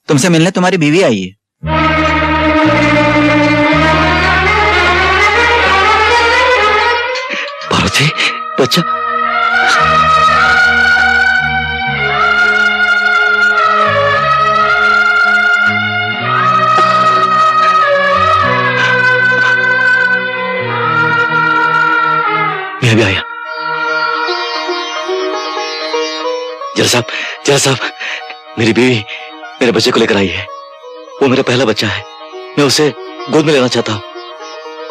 तुमसे मिलने तुम्हारी बीवी आई है। पार्वती, बच्चा। मैं भी आया। जरा साहब, मेरी बीवी मेरे बच्चे को लेकर आई है। वो मेरा पहला बच्चा है। मैं उसे गोद में लेना चाहता हूँ।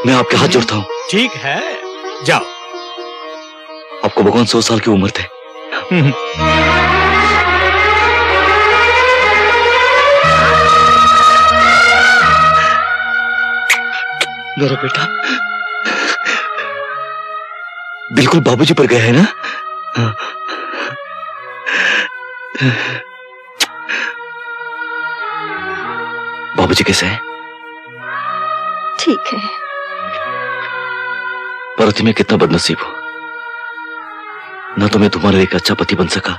मैं आपके हाथ जोड़ता हूँ। ठीक है, जाओ। आपको भगवान 100 साल की उम्र थे। मेरा बेटा बिल्कुल बाबूजी पर गया है ना? बाबूजी कैसे हैं? ठीक है। पार्वती, मैं कितना बदनसीब हूं। ना तो मैं तुम्हारे लिए एक अच्छा पति बन सका,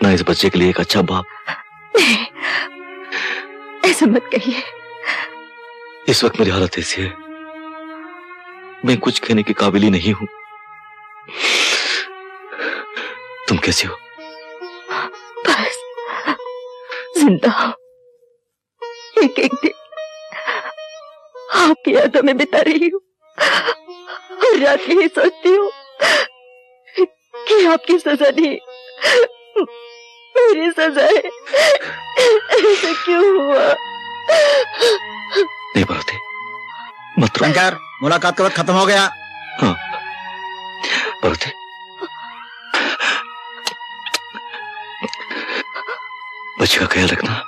ना इस बच्चे के लिए एक अच्छा बाप। ऐसा मत कहिए। इस वक्त मेरी हालत ऐसी है, मैं कुछ कहने के काबिल ही नहीं हूं। तुम कैसी हो? बस जिंदा हो। एक एक दिन आपकी यादों में बिता रही हूँ और रात यही सोचती हूँ कि आपकी सजा नहीं मेरी सजा है। ऐसा क्यों हुआ? नहीं पार्वती, मत रो। शंकर, मुलाकात का वक्त खत्म हो गया। हाँ पार्वती, बच्चे का ख्याल रखना,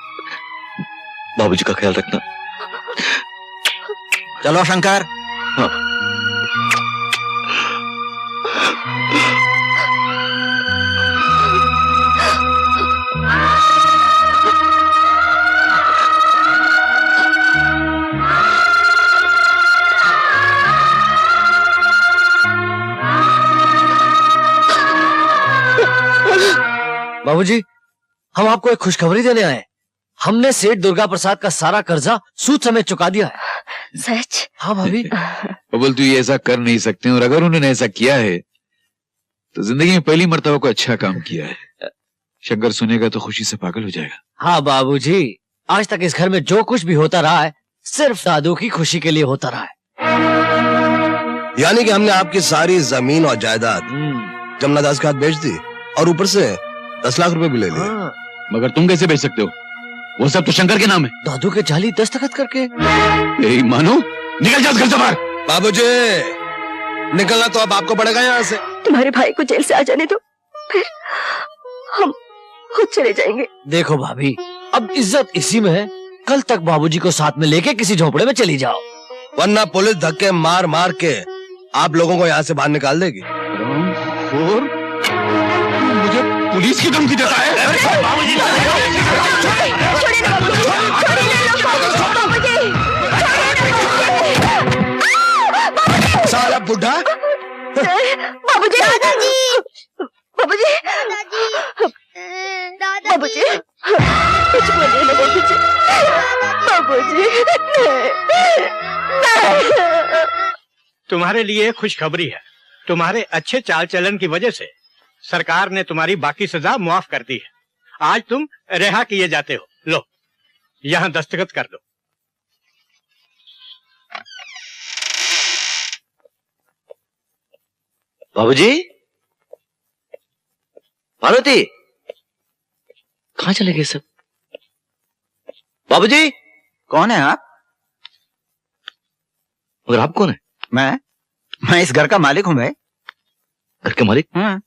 बाबूजी का ख्याल रखना। चलो शंकर। हाँ। बाबूजी, हम आपको एक खुशखबरी देने आए। हमने सेठ दुर्गा प्रसाद का सारा कर्जा सूद समेत चुका दिया है। सच? हाँ भाभी। बबल, तू ये ऐसा कर नहीं सकते, और अगर उन्होंने ऐसा किया है तो जिंदगी में पहली मर्तबा को अच्छा काम किया है। शंकर सुनेगा तो खुशी से पागल हो जाएगा। हाँ बाबूजी, आज तक इस घर में जो कुछ भी होता रहा है सिर्फ दादू की खुशी के लिए होता रहा है। यानी कि हमने आपकी सारी जमीन और जायदाद जमुना दास के हाथ बेच दी और ऊपर से 10 लाख रुपए भी ले लिए। मगर तुम कैसे बेच सकते हो? वो सब तो शंकर के नाम है। दादू के जाली दस्तखत करके। यही मानो, निकल जाओ घर से बाहर। बाबूजी, निकलना तो अब आपको पड़ेगा यहाँ से। तुम्हारे भाई को जेल से आ जाने दो, फिर हम खुद चले जाएंगे। देखो भाभी, अब इज्जत इसी में है। कल तक बाबूजी को साथ में लेके किसी झोपड़े में चली जाओ, वरना पुलिस धक्के मार मार के आप लोगों को यहाँ से बाहर निकाल देगी। और मुझे पुलिस की धमकी देता है? साला बुढ़ा। बाबूजी, दादाजी, बाबूजी, बाबूजी, कुछ बोलिए ना बाबूजी। बाबूजी, तुम्हारे लिए खुशखबरी है। तुम्हारे अच्छे चाल चलन की वजह से सरकार ने तुम्हारी बाकी सजा मुआफ कर दी है। आज तुम रिहा किए जाते हो। लो, यहाँ दस्तखत कर दो। बाबूजी, पार्वती, कहाँ चले गए सब? बाबूजी, कौन है आप? मगर आप कौन है? मैं इस घर का मालिक हूँ भाई। घर के मालिक? हाँ।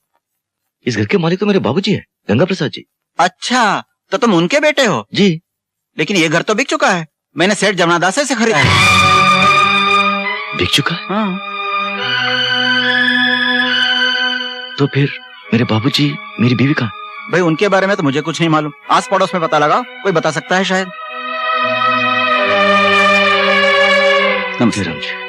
इस घर के मालिक तो मेरे बाबूजी है, गंगा प्रसाद जी। अच्छा, तो तुम उनके बेटे हो? जी। लेकिन ये घर तो बिक चुका है। मैंने सेठ जमुना दास से खरीदा है। बिक चुका है? हाँ। तो फिर मेरे बाबूजी, मेरी बीवी कहाँ? भाई उनके बारे में तो मुझे कुछ नहीं मालूम। आस पड़ोस में पता लगाओ, कोई बता सकता है शायद। नमस्ते राम जी।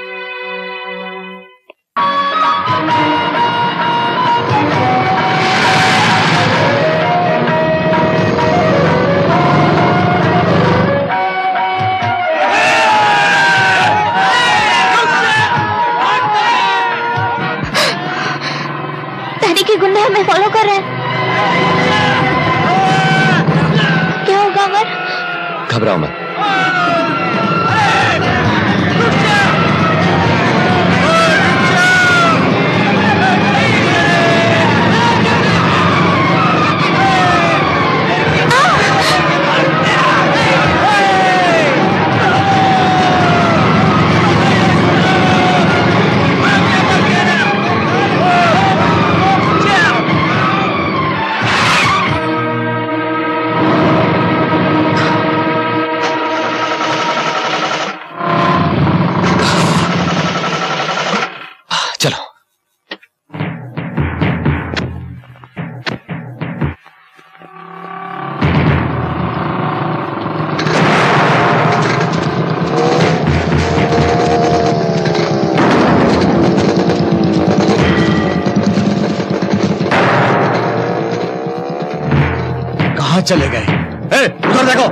घबराओ मत। चलो। कहाँ चले गए? उधर देखो।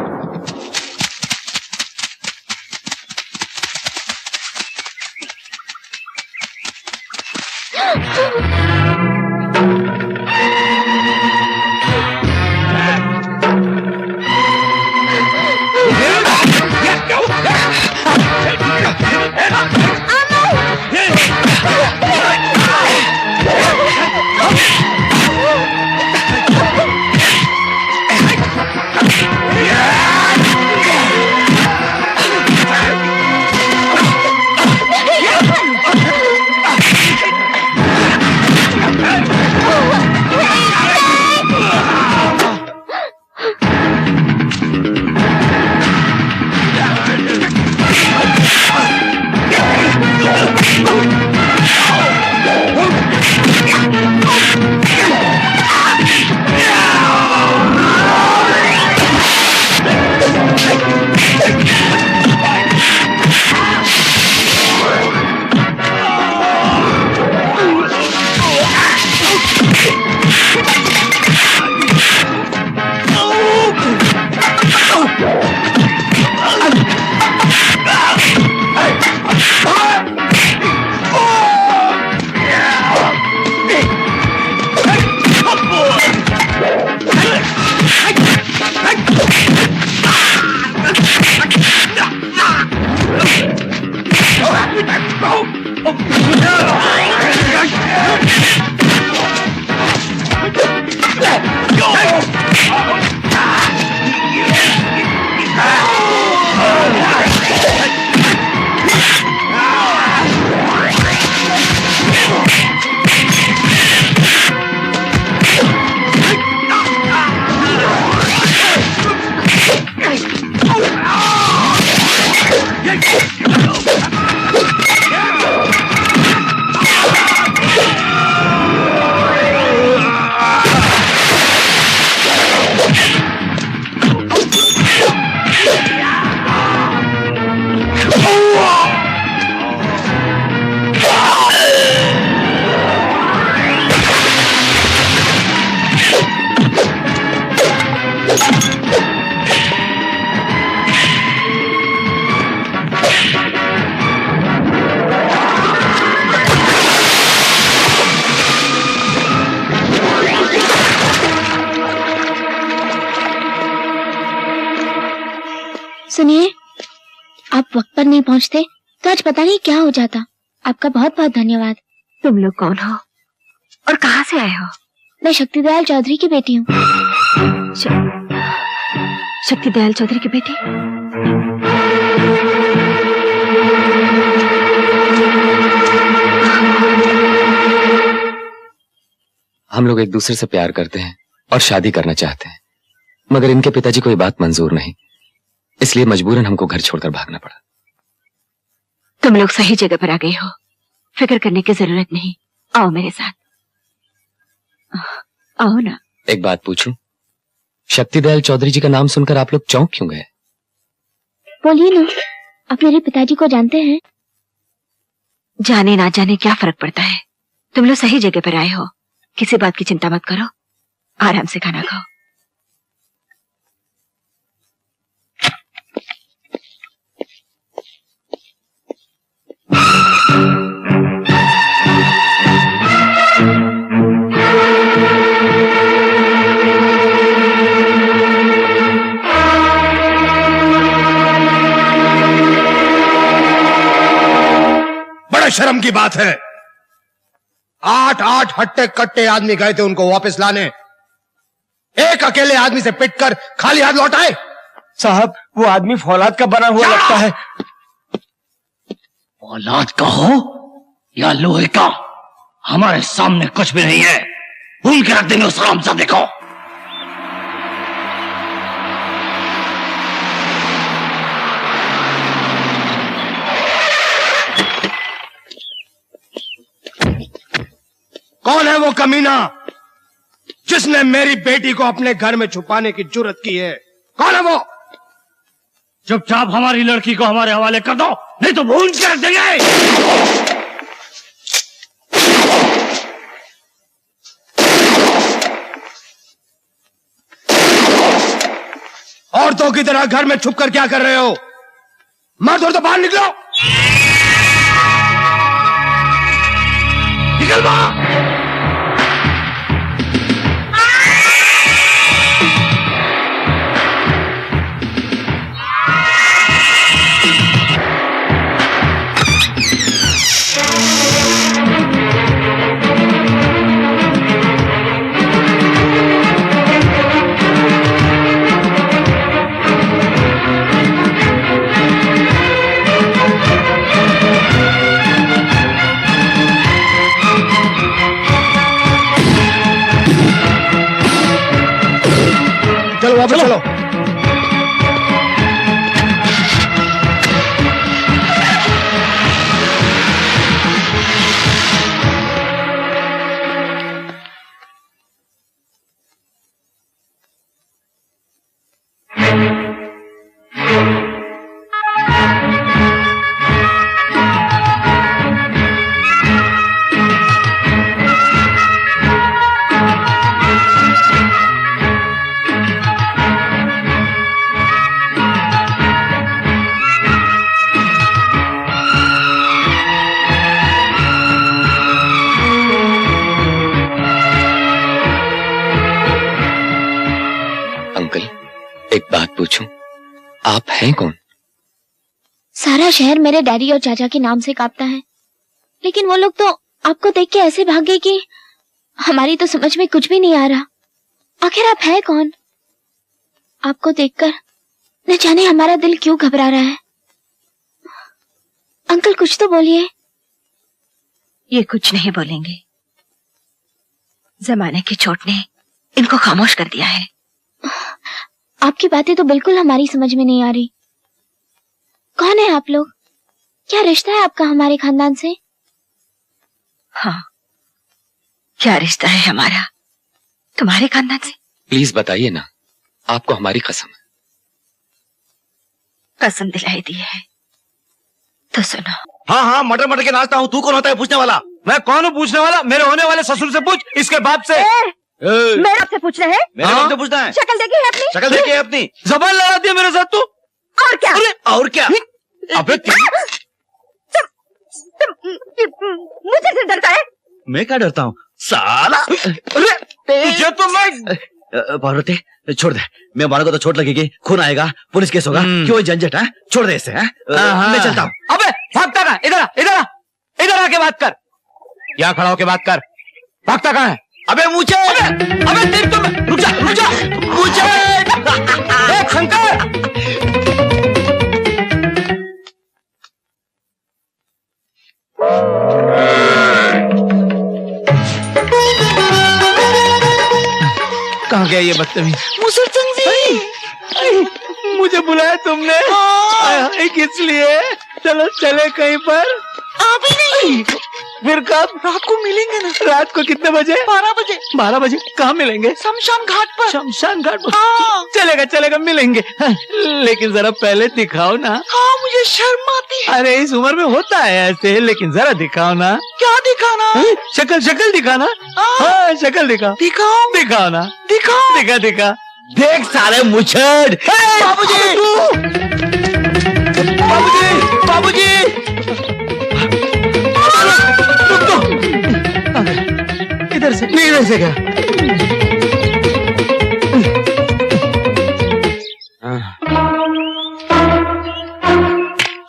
सुनिए, आप वक्त पर नहीं पहुंचते तो आज पता नहीं क्या हो जाता। आपका बहुत बहुत धन्यवाद। तुम लोग कौन हो और कहाँ से आए हो? मैं शक्तिदयाल चौधरी की बेटी हूँ। शक्तिदयाल चौधरी की बेटी? हम लोग एक दूसरे से प्यार करते हैं और शादी करना चाहते हैं, मगर इनके पिताजी को ये बात मंजूर नहीं, इसलिए मजबूरन हमको घर छोड़कर भागना पड़ा। तुम लोग सही जगह पर आ गए हो, फिक्र करने की जरूरत नहीं। आओ मेरे साथ, आओ ना। एक बात पूछूं, शक्तिदयाल चौधरी जी का नाम सुनकर आप लोग चौंक क्यों गए? बोलिए ना, आप मेरे पिताजी को जानते हैं? जाने ना जाने क्या फर्क पड़ता है, तुम लोग सही जगह पर आए हो। किसी बात की चिंता मत करो, आराम से खाना खाओ। शर्म की बात है। 8 हट्टे कट्टे आदमी गए थे उनको वापस लाने, एक अकेले आदमी से पिटकर खाली हाथ लौट आए। साहब वो आदमी फौलाद का बना हुआ लगता है। औलाद का हो या लोहे का, हमारे सामने कुछ भी नहीं है। भूल के रख देंगे उस हरामजादे को। कौन है वो कमीना जिसने मेरी बेटी को अपने घर में छुपाने की जुर्रत की है? कौन है वो? चुपचाप हमारी लड़की को हमारे हवाले कर दो, नहीं तो भून के रख देंगे। औरतों की तरह घर में छुपकर क्या कर रहे हो? मर्द हो तो बाहर निकलो। निकल बाहर। चलो वापस चलो। एक बात पूछूं, आप हैं कौन? सारा शहर मेरे डैडी और चाचा के नाम से कांपता है, लेकिन वो लोग तो आपको देख के ऐसे भाग गए कि हमारी तो समझ में कुछ भी नहीं आ रहा। आखिर आप हैं कौन? आपको देखकर न जाने हमारा दिल क्यों घबरा रहा है। अंकल कुछ तो बोलिए। ये कुछ नहीं बोलेंगे। जमाने की चोट ने इनको खामोश कर दिया है। आपकी बातें तो बिल्कुल हमारी समझ में नहीं आ रही। कौन है आप लोग? क्या रिश्ता है आपका हमारे खानदान से? हाँ, क्या रिश्ता है हमारा तुम्हारे खानदान से? प्लीज बताइए ना, आपको हमारी कसम है। कसम दिलाई दी है तो सुनो। हाँ हाँ, मटर मटर के नाचता हूँ। तू कौन होता है पूछने वाला? मैं कौन हूँ पूछने वाला? मेरे होने वाले ससुर से पूछ, इसके बाप से। मेरे आपसे पूछ रहे हैं? मेरे बाप से पूछना है। शक्ल देखी है अपनी? शक्ल देखी है अपनी? जबान लड़ाती है मेरे साथ तू। और क्या? और क्या? अबे मुझे से डरता है? मैं क्या डरता हूँ साला? अरे तुझे तो मैं पार्वती छोड़ दे। मैं मारा को तो चोट लगेगी, खून आएगा, पुलिस केस होगा। क्यों झंझट है? छोड़ दे इसे। मैं चलता हूँ। अबे भागता कहाँ? इधर इधर इधर आके बात कर। यहाँ खड़ा होके बात कर। भागता कहाँ है? अबे मुझे अबे देख तुम। रुक जा मुझे। शंकर कहाँ गया ये बदतमीज? मुझे बुलाया तुमने? किस लिए? चलो चले कहीं पर। अभी नहीं। फिर कब? रात को मिलेंगे ना। रात को कितने बजे? 12 बजे। 12 बजे कहाँ मिलेंगे? शमशान घाट पर। शमशान घाट पर? हाँ। चलेगा मिलेंगे। लेकिन जरा पहले दिखाओ ना। हाँ, मुझे शर्म आती है। अरे इस उम्र में होता है ऐसे, लेकिन जरा दिखाओ ना। क्या दिखाना? शक्ल दिखाना। हाँ, शक्ल दिखाओ ना। दिखा। देख सारे मुछड़। बाबूजी इधर से क्या?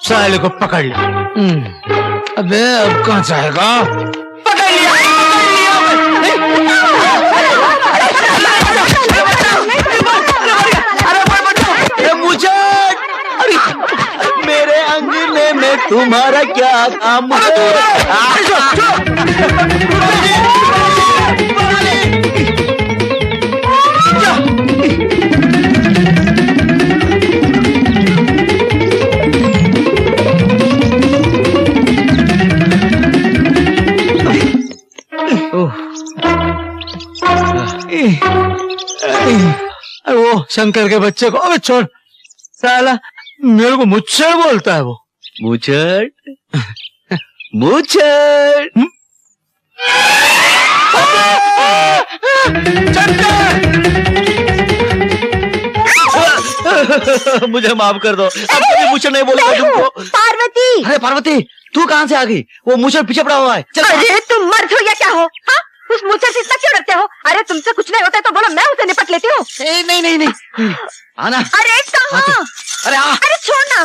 साले को पकड़ लो। अबे अब कहाँ जाएगा? मेरे अंगने में तुम्हारा क्या काम वो शंकर के बच्चे को अबे छोड़, साला मेरे को मुच्छर बोलता है वो। मुचड़ मुचड़ मुझे माफ कर दो, अब कभी मुचड़ नहीं बोलूंगा तुमको। पार्वती, अरे पार्वती, तू कहाँ से आ गई? वो मुचड़ पीछे पड़ा हुआ है। चल। अरे तुम मर्द हो या क्या हो? हाँ? उस मुचड़ से इतना क्यों डरते हो? अरे तुमसे कुछ नहीं होता है तो बोलो, मैं उसे निपट लेती हूँ। नहीं नहीं नहीं आना। अरे कहाँ? अरे आ। अरे छोड़ना।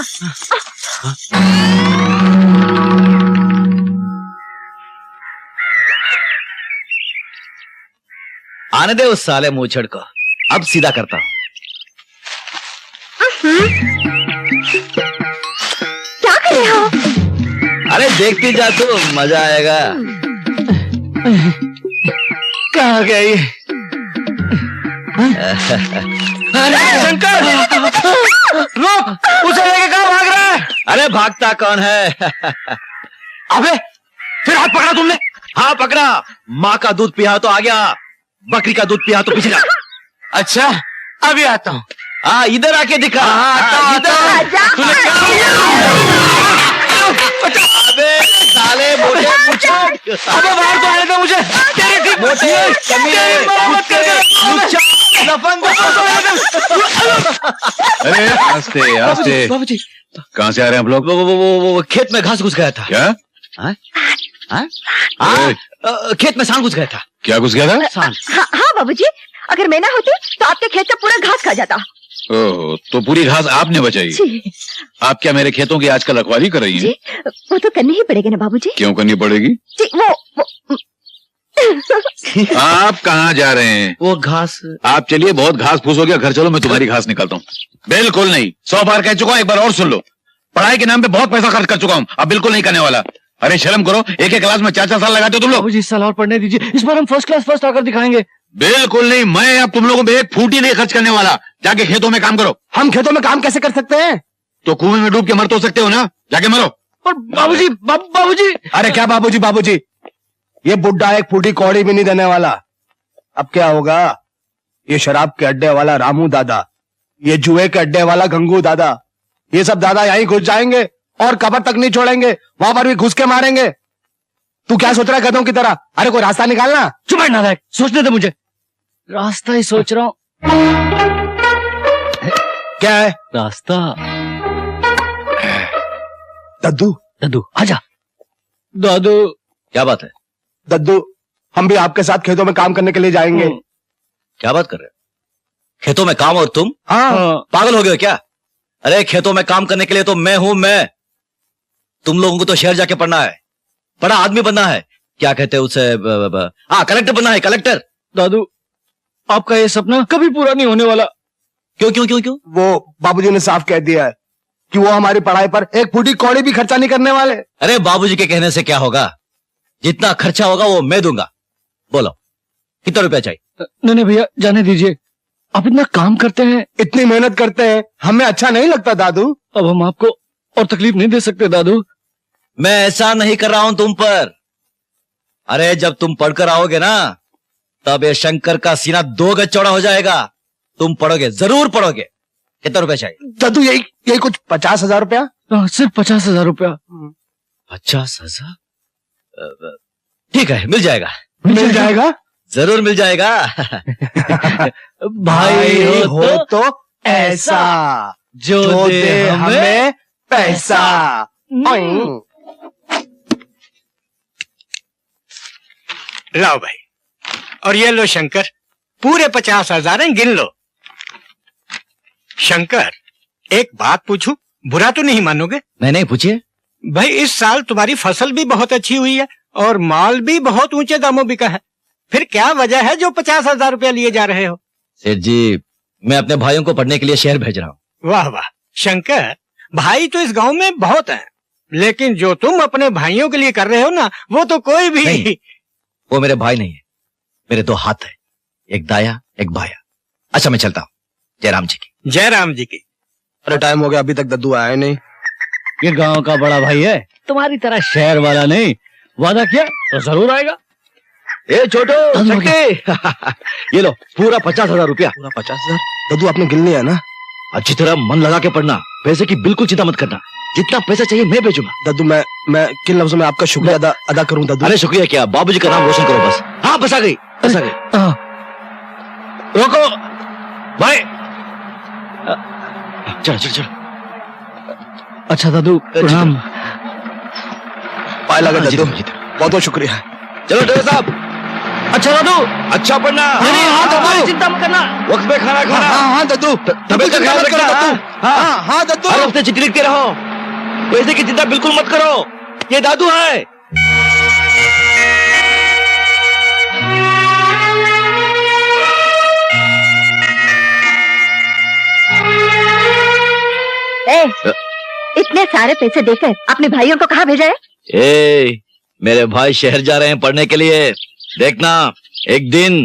आने दे उस साले मुचड़ को, अब सीधा करता हूँ। क्या कर रहे हो? अरे देखती जा तू, मजा आएगा। कहाँ गया ये? अरे शंकर, रुक, उसे लेके कहाँ भाग रहा है? अरे भागता कौन है? अबे फिर हाथ पकड़ा तुमने? हाँ पकड़ा। माँ का दूध पिया तो आ गया, बकरी का दूध पिया तो पीछे जा। अच्छा अभी आता हूँ। हाँ इधर आके दिखा। अबे साले मोटे मुचड़, अबे बाहर तो आने दो मुझे। मोटे कमीने, मुचड़, लफंग। अरे आस्ते आस्ते, बाबूजी कहाँ से आ रहे हैं आप लोग? वो खेत में घास घुस गया था। क्या? खेत में सांड घुस गया था। क्या घुस गया था? सांड। हाँ बाबूजी, अगर मैं ना होती तो आपके खेत का पूरा घास खा जाता। ओह, तो पूरी घास आपने बचाई। जी आप क्या मेरे खेतों की आजकल रखवाली कर रही हैं? जी, वो तो करनी ही पड़ेगी ना बाबूजी। क्यों करनी पड़ेगी? जी वो आप कहाँ जा रहे हैं? वो घास। आप चलिए, बहुत घास फूस हो गया, घर चलो, मैं तुम्हारी घास निकालता हूँ। बिल्कुल नहीं, 100 बार कह चुका हूँ, एक बार और सुन लो। पढ़ाई के नाम पे बहुत पैसा खर्च कर चुका हूँ, अब बिल्कुल नहीं करने वाला। अरे शर्म करो, एक एक क्लास में 4-4 साल लगाते हो तुम लोग। बाबूजी इस साल और पढ़ने दीजिए, इस बार हम फर्स्ट क्लास फर्स्ट आकर दिखाएंगे। बिल्कुल नहीं, मैं अब तुम लोगों पे एक फूटी नहीं खर्च करने वाला। जाके खेतों में काम करो। हम खेतों में काम कैसे कर सकते हैं? तो कुएं में डूब के मर तो सकते हो ना, जाके मरो। और बाबूजी बाबूजी। अरे क्या बाबूजी बाबूजी, ये बुड्ढा एक फूटी कौड़ी भी नहीं देने वाला। अब क्या होगा? ये शराब के अड्डे वाला रामू दादा, ये जुए के अड्डे वाला गंगू दादा, ये सब दादा यहीं घुस जाएंगे और कब्र तक नहीं छोड़ेंगे, वहां पर भी घुस के मारेंगे। तू क्या सोच रहा है गधों की तरह? अरे कोई रास्ता निकालना। चुप है नालायक, सोचने दे मुझे। रास्ता ही सोच रहा हूँ। क्या है? रास्ता। दद्दू दादू आजा। दादू क्या बात है? दद्दू, हम भी आपके साथ खेतों में काम करने के लिए जाएंगे। क्या बात कर रहे हो? खेतों में काम और तुम? हाँ। पागल हो गए हो क्या? अरे खेतों में काम करने के लिए तो मैं हूं। मैं, तुम लोगों को तो शहर जाके पढ़ना है, बड़ा आदमी बनना है। क्या कहते हैं उसे? कलेक्टर बनना है, कलेक्टर। दादू आपका ये सपना कभी पूरा नहीं होने वाला। क्यों क्यों क्यों क्यों? वो बाबूजी ने साफ कह दिया है कि वो हमारी पढ़ाई पर एक फूटी कौड़ी भी खर्चा नहीं करने वाले। अरे बाबूजी के कहने से क्या होगा? जितना खर्चा होगा वो मैं दूंगा। बोलो कितना रुपया चाहिए? नहीं भैया जाने दीजिए, आप इतना काम करते हैं, इतनी मेहनत करते हैं, हमें अच्छा नहीं लगता दादू। अब हम आपको और तकलीफ नहीं दे सकते दादू। मैं ऐसा नहीं कर रहा हूं तुम पर। अरे जब तुम पढ़कर आओगे ना, तब ये शंकर का सीना 2 गज चौड़ा हो जाएगा। तुम पढ़ोगे, जरूर पढ़ोगे। कितना रुपया चाहिए? दादू यही कुछ 50,000 रुपया। सिर्फ 50,000 रुपया। 50,000? ठीक है, मिल जाएगा। मिल जाएगा? जरूर मिल जाएगा। भाई हो तो ऐसा जो दे हमें पैसा। लाओ भाई, और ये लो शंकर, पूरे 50,000 हैं, गिन लो। शंकर एक बात पूछूं, बुरा तो नहीं मानोगे? मैं नहीं पूछिए। भाई इस साल तुम्हारी फसल भी बहुत अच्छी हुई है और माल भी बहुत ऊंचे दामों बिका है। फिर क्या वजह है जो 50,000 रुपया लिए जा रहे हो? सेठ जी, मैं अपने भाइयों को पढ़ने के लिए शहर भेज रहा हूँ। वाह वाह शंकर, भाई तो इस गांव में बहुत हैं, लेकिन जो तुम अपने भाइयों के लिए कर रहे हो ना, वो तो कोई भी नहीं, वो मेरे भाई नहीं है, मेरे दो हाथ है, एक दाया एक बाया। अच्छा मैं चलता हूँ। जयराम जी की। जयराम जी की। अरे टाइम हो गया, अभी तक दद्दू आया नहीं। ये गांव का बड़ा भाई है, तुम्हारी तरह शहर वाला नहीं। वादा किया तो जरूर आएगा। ए छोटो ये लो पूरा 50,000 रुपया। पूरा 50,000? दद्दू आपने गिन लिया ना? अच्छी तरह मन लगा के पढ़ना, पैसे की बिल्कुल चिंता मत करना, जितना पैसा चाहिए मैं भेजूंगा। दद्दू मैं किन लफ्जों में आपका शुक्रिया अदा करूं दद्दू? अरे शुक्रिया क्या, बाबूजी का नाम रोशन करो बस। हाँ बस आ गई, बस आ गई। रोको भाई, चलो चलो चलो। अच्छा दादू प्रणाम। पाए लगा दद्दू, बहुत बहुत शुक्रिया। चलो ड्राइवर साहब। अच्छा दादू, अच्छा पढ़ना। हाँ दादू, चिंता मत करना। वक्त पे खाना खाना। हाँ दद्दू, तबियत का ख्याल रखना। हाँ दद्दू। हर हफ्ते चिट्ठी लिखते रहो, पैसे की चिंता बिल्कुल मत करो, ये दादू है। इतने सारे पैसे देकर अपने भाइयों को कहाँ भेजा है? मेरे भाई शहर जा रहे हैं पढ़ने के लिए, देखना एक दिन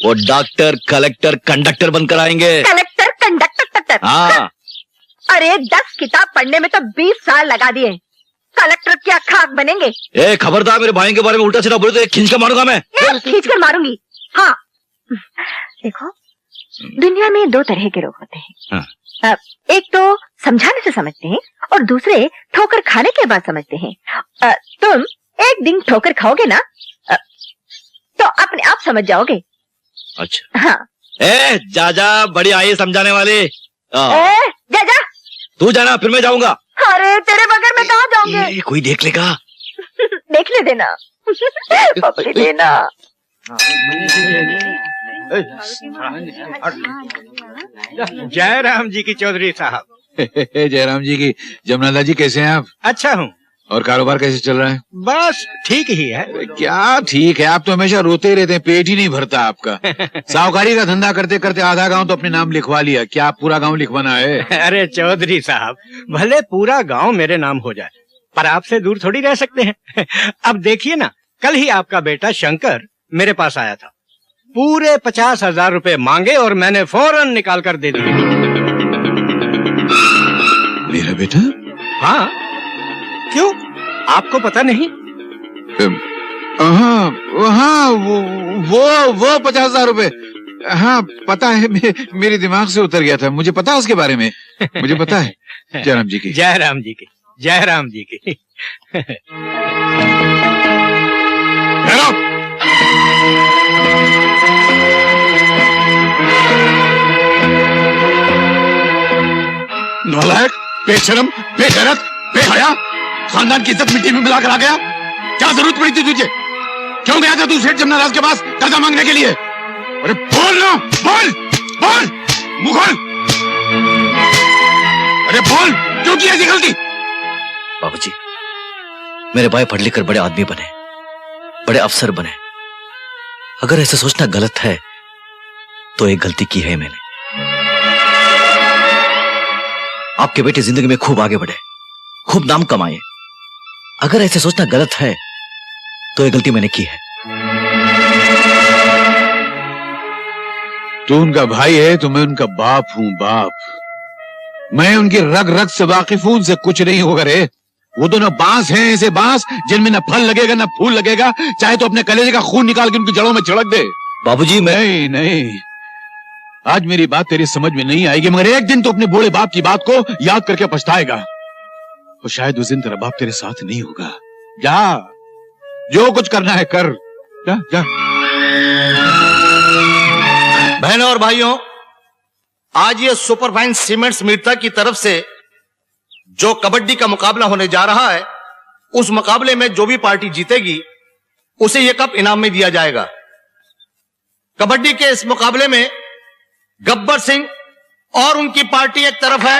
वो डॉक्टर कलेक्टर कंडक्टर बनकर आएंगे। Collector conductor? हाँ। अरे 10 किताब पढ़ने में तो 20 साल लगा दिए, कलेक्टर क्या खाक बनेंगे? खबरदार मेरे भाई के बारे में उल्टा सीधा बोले तो खींच कर मारूंगा मैं। खींच कर मारूंगी। हाँ देखो, दुनिया में 2 तरह के लोग होते हैं। हाँ। एक तो समझाने से समझते हैं और दूसरे ठोकर खाने के बाद समझते हैं। तुम एक दिन ठोकर खाओगे ना तो अपने आप समझ जाओगे। अच्छा। हाँ। जा बड़ी आई समझाने वाली। जा तू जाना, फिर मैं जाऊंगा। अरे तेरे बगैर मैं कहाँ जाऊंगी? कोई देख लेगा। देखने देना पप्पी देना। जयराम जी की चौधरी साहब। जयराम जी की। जमनादा जी कैसे हैं आप? अच्छा हूँ। और कारोबार कैसे चल रहा है? बस ठीक ही है। क्या ठीक है, आप तो हमेशा रोते ही रहते हैं, पेट ही नहीं भरता आपका। साहूकारी का धंधा करते करते आधा गांव तो अपने नाम लिखवा लिया, क्या आप पूरा गांव लिखवाना है? अरे चौधरी साहब, भले पूरा गांव मेरे नाम हो जाए, पर आपसे दूर थोड़ी रह सकते हैं। अब देखिए ना, कल ही आपका बेटा शंकर मेरे पास आया था, पूरे 50,000 रुपए मांगे और मैंने फौरन निकाल कर दे दिए। मेरा बेटा? हाँ, क्यों आपको पता नहीं? हाँ वो 50,000 रुपए, हाँ पता है, मेरे दिमाग से उतर गया था, मुझे पता है उसके बारे में, मुझे पता है। जयराम जी की। जयराम जी की। जयराम जी की। नालायक, बेशरम, बेगैरत, बेहया, खानदान की इज्जत मिट्टी में मिलाकर आ गया। क्या जरूरत पड़ी थी तुझे? क्यों गया था तू सेठ जमनादास के पास कर्जा मांगने के लिए? अरे बोल ना, बोल बोल, मुंह खोल। अरे बोल, क्यों की ऐसी गलती? बाबूजी, मेरे भाई पढ़ लिख कर बड़े आदमी बने, बड़े अफसर बने। अगर ऐसा सोचना गलत है तो एक गलती की है मैंने। आपके बेटे जिंदगी में खूब आगे बढ़े, खूब नाम कमाए। अगर ऐसे सोचना गलत है तो एक गलती मैंने की है। तू उनका भाई है तो मैं उनका बाप हूं, बाप। मैं उनकी रग रग से वाकिफ हूं, उनसे कुछ नहीं होगा रे। वो दोनों बांस हैं, ऐसे बांस जिनमें न फल लगेगा न फूल लगेगा, चाहे तो अपने कलेजे का खून निकाल के उनकी जड़ों में छिड़क दे। बाबूजी नहीं नहीं, आज मेरी बात तेरी समझ में नहीं आएगी, मगर एक दिन तो अपने बूढ़े बाप की बात को याद करके पछताएगा। और शायद उस दिन तेरा बाप तेरे साथ नहीं होगा। जा, जो कुछ करना है कर, जा जा। बहनों और भाइयों, आज ये सुपरफाइन सीमेंट्स मीरता की तरफ से जो कबड्डी का मुकाबला होने जा रहा है, उस मुकाबले में जो भी पार्टी जीतेगी उसे यह कप इनाम में दिया जाएगा। कबड्डी के इस मुकाबले में गब्बर सिंह और उनकी पार्टी एक तरफ है